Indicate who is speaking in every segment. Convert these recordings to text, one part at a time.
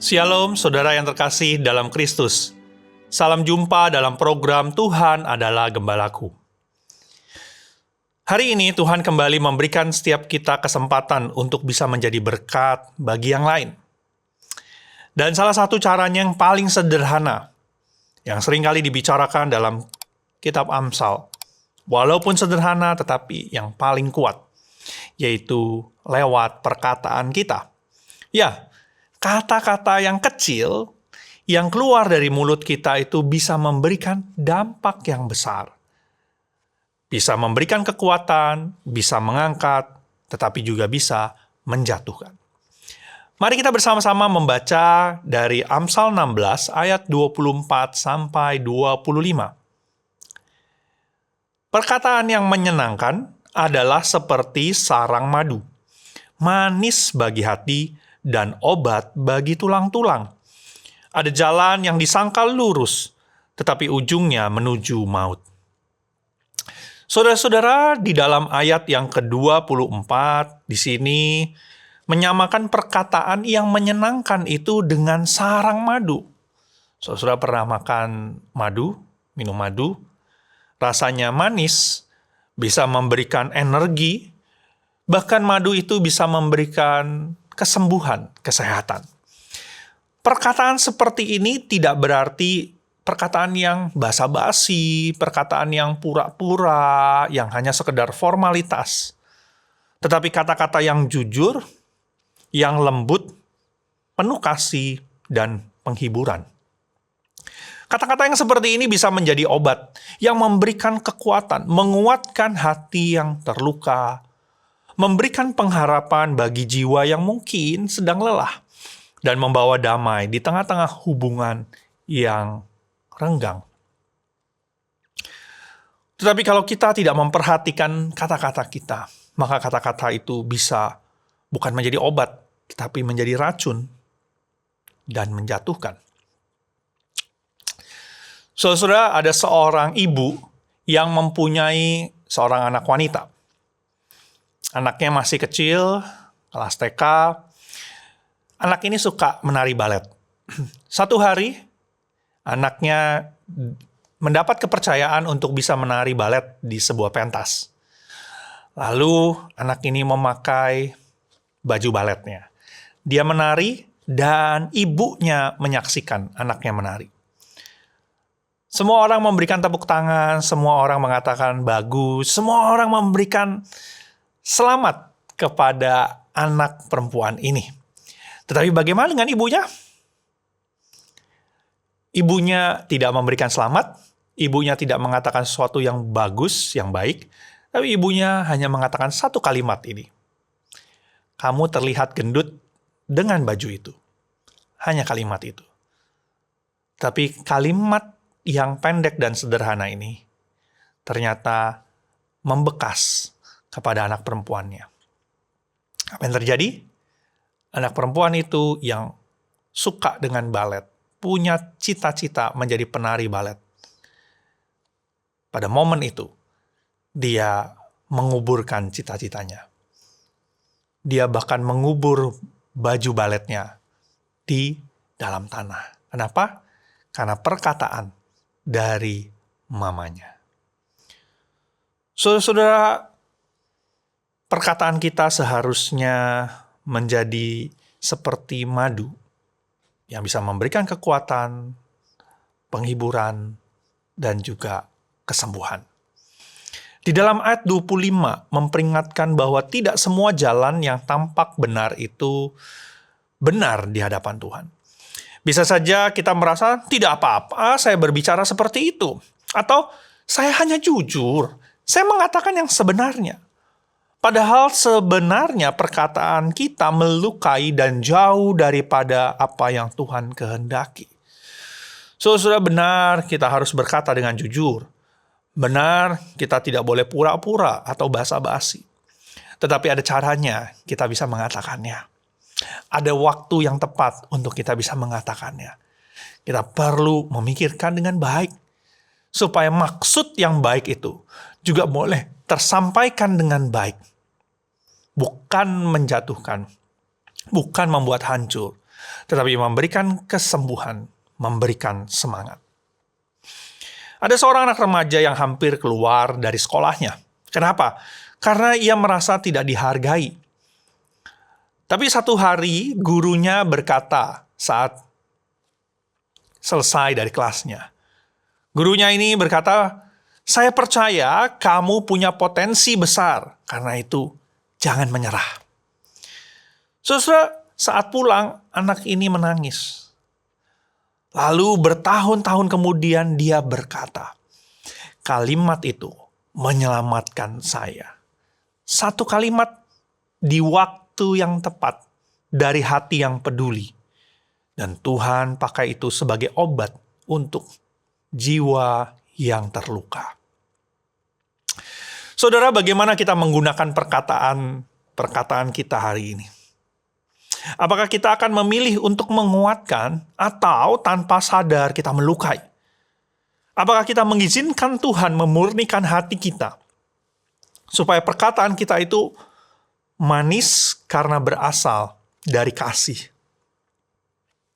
Speaker 1: Shalom saudara yang terkasih dalam Kristus. Salam jumpa dalam program Tuhan adalah Gembalaku. Hari ini Tuhan kembali memberikan setiap kita kesempatan untuk bisa menjadi berkat bagi yang lain. Dan salah satu caranya yang paling sederhana, yang seringkali dibicarakan dalam kitab Amsal, walaupun sederhana tetapi yang paling kuat, yaitu lewat perkataan kita. Ya, kata-kata yang kecil yang keluar dari mulut kita itu bisa memberikan dampak yang besar. Bisa memberikan kekuatan, bisa mengangkat, tetapi juga bisa menjatuhkan. Mari kita bersama-sama membaca dari Amsal 16 ayat 24 sampai 25. Perkataan yang menyenangkan adalah seperti sarang madu, manis bagi hati dan obat bagi tulang-tulang. Ada jalan yang disangka lurus, tetapi ujungnya menuju maut. Saudara-saudara, di dalam ayat yang ke-24 di sini menyamakan perkataan yang menyenangkan itu dengan sarang madu. Saudara pernah makan madu, minum madu, rasanya manis, bisa memberikan energi, bahkan madu itu bisa memberikan kesembuhan, kesehatan. Perkataan seperti ini tidak berarti perkataan yang basa-basi, perkataan yang pura-pura, yang hanya sekedar formalitas. Tetapi kata-kata yang jujur, yang lembut, penuh kasih, dan penghiburan. Kata-kata yang seperti ini bisa menjadi obat, yang memberikan kekuatan, menguatkan hati yang terluka, memberikan pengharapan bagi jiwa yang mungkin sedang lelah, dan membawa damai di tengah-tengah hubungan yang renggang. Tetapi kalau kita tidak memperhatikan kata-kata kita, maka kata-kata itu bisa bukan menjadi obat, tetapi menjadi racun dan menjatuhkan. Saudara, ada seorang ibu yang mempunyai seorang anak wanita. Anaknya masih kecil, kelas TK. Anak ini suka menari balet. Satu hari, anaknya mendapat kepercayaan untuk bisa menari balet di sebuah pentas. Lalu, anak ini memakai baju baletnya. Dia menari dan ibunya menyaksikan anaknya menari. Semua orang memberikan tepuk tangan, semua orang mengatakan bagus, semua orang memberikan selamat kepada anak perempuan ini. Tetapi bagaimana dengan ibunya? Ibunya tidak memberikan selamat, ibunya tidak mengatakan sesuatu yang bagus, yang baik, tapi ibunya hanya mengatakan satu kalimat ini. Kamu terlihat gendut dengan baju itu. Hanya kalimat itu. Tapi kalimat yang pendek dan sederhana ini ternyata membekas kepada anak perempuannya. Apa yang terjadi? Anak perempuan itu yang suka dengan balet, punya cita-cita menjadi penari balet. Pada momen itu, dia menguburkan cita-citanya. Dia bahkan mengubur baju baletnya di dalam tanah. Kenapa? Karena perkataan dari mamanya. Saudara-saudara, perkataan kita seharusnya menjadi seperti madu yang bisa memberikan kekuatan, penghiburan, dan juga kesembuhan. Di dalam ayat 25 memperingatkan bahwa tidak semua jalan yang tampak benar itu benar di hadapan Tuhan. Bisa saja kita merasa tidak apa-apa saya berbicara seperti itu. Atau saya hanya jujur, saya mengatakan yang sebenarnya. Padahal sebenarnya perkataan kita melukai dan jauh daripada apa yang Tuhan kehendaki. Sudah benar kita harus berkata dengan jujur. Benar kita tidak boleh pura-pura atau basa-basi. Tetapi ada caranya kita bisa mengatakannya. Ada waktu yang tepat untuk kita bisa mengatakannya. Kita perlu memikirkan dengan baik. Supaya maksud yang baik itu juga boleh tersampaikan dengan baik. Bukan menjatuhkan, bukan membuat hancur, tetapi memberikan kesembuhan, memberikan semangat. Ada seorang anak remaja yang hampir keluar dari sekolahnya. Kenapa? Karena ia merasa tidak dihargai. Tapi satu hari gurunya berkata saat selesai dari kelasnya. Gurunya ini berkata, "Saya percaya kamu punya potensi besar. Karena itu, jangan menyerah." Saudara, saat pulang, anak ini menangis. Lalu bertahun-tahun kemudian dia berkata, "Kalimat itu menyelamatkan saya." Satu kalimat di waktu yang tepat, dari hati yang peduli. Dan Tuhan pakai itu sebagai obat untuk jiwa yang terluka. Saudara, bagaimana kita menggunakan perkataan kita hari ini? Apakah kita akan memilih untuk menguatkan atau tanpa sadar kita melukai? Apakah kita mengizinkan Tuhan memurnikan hati kita supaya perkataan kita itu manis karena berasal dari kasih?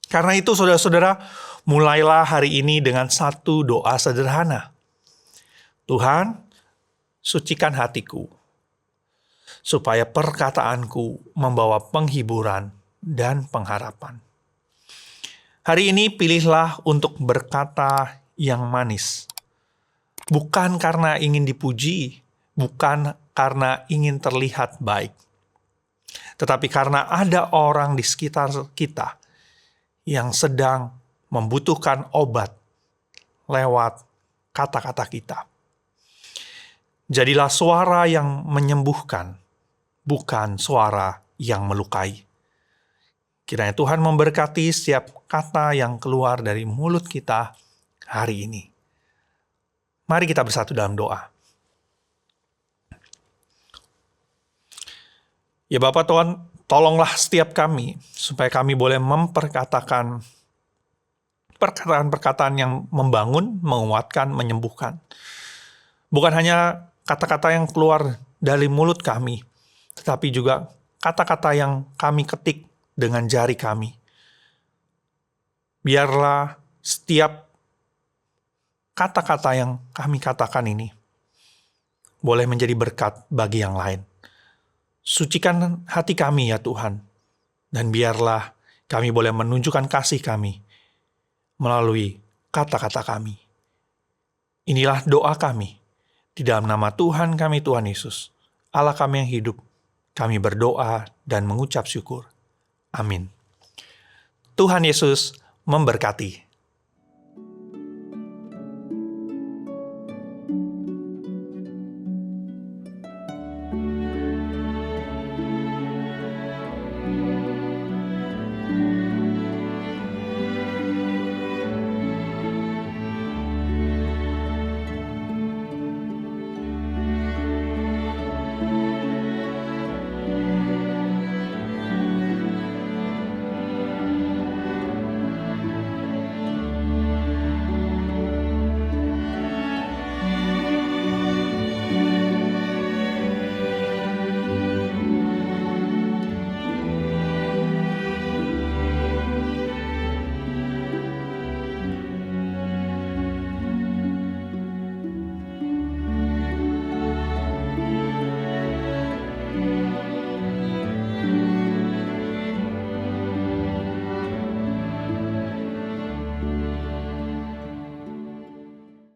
Speaker 1: Karena itu saudara-saudara, mulailah hari ini dengan satu doa sederhana. Tuhan, sucikan hatiku, supaya perkataanku membawa penghiburan dan pengharapan. Hari ini pilihlah untuk berkata yang manis. Bukan karena ingin dipuji, bukan karena ingin terlihat baik. Tetapi karena ada orang di sekitar kita yang sedang membutuhkan obat lewat kata-kata kita. Jadilah suara yang menyembuhkan, bukan suara yang melukai. Kiranya Tuhan memberkati setiap kata yang keluar dari mulut kita hari ini. Mari kita bersatu dalam doa. Ya Bapa Tuhan, tolonglah setiap kami, supaya kami boleh memperkatakan perkataan-perkataan yang membangun, menguatkan, menyembuhkan. Bukan hanya kata-kata yang keluar dari mulut kami, tetapi juga kata-kata yang kami ketik dengan jari kami. Biarlah setiap kata-kata yang kami katakan ini boleh menjadi berkat bagi yang lain. Sucikan hati kami ya Tuhan, dan biarlah kami boleh menunjukkan kasih kami melalui kata-kata kami. Inilah doa kami, di dalam nama Tuhan kami, Tuhan Yesus, Allah kami yang hidup. Kami berdoa dan mengucap syukur. Amin. Tuhan Yesus memberkati.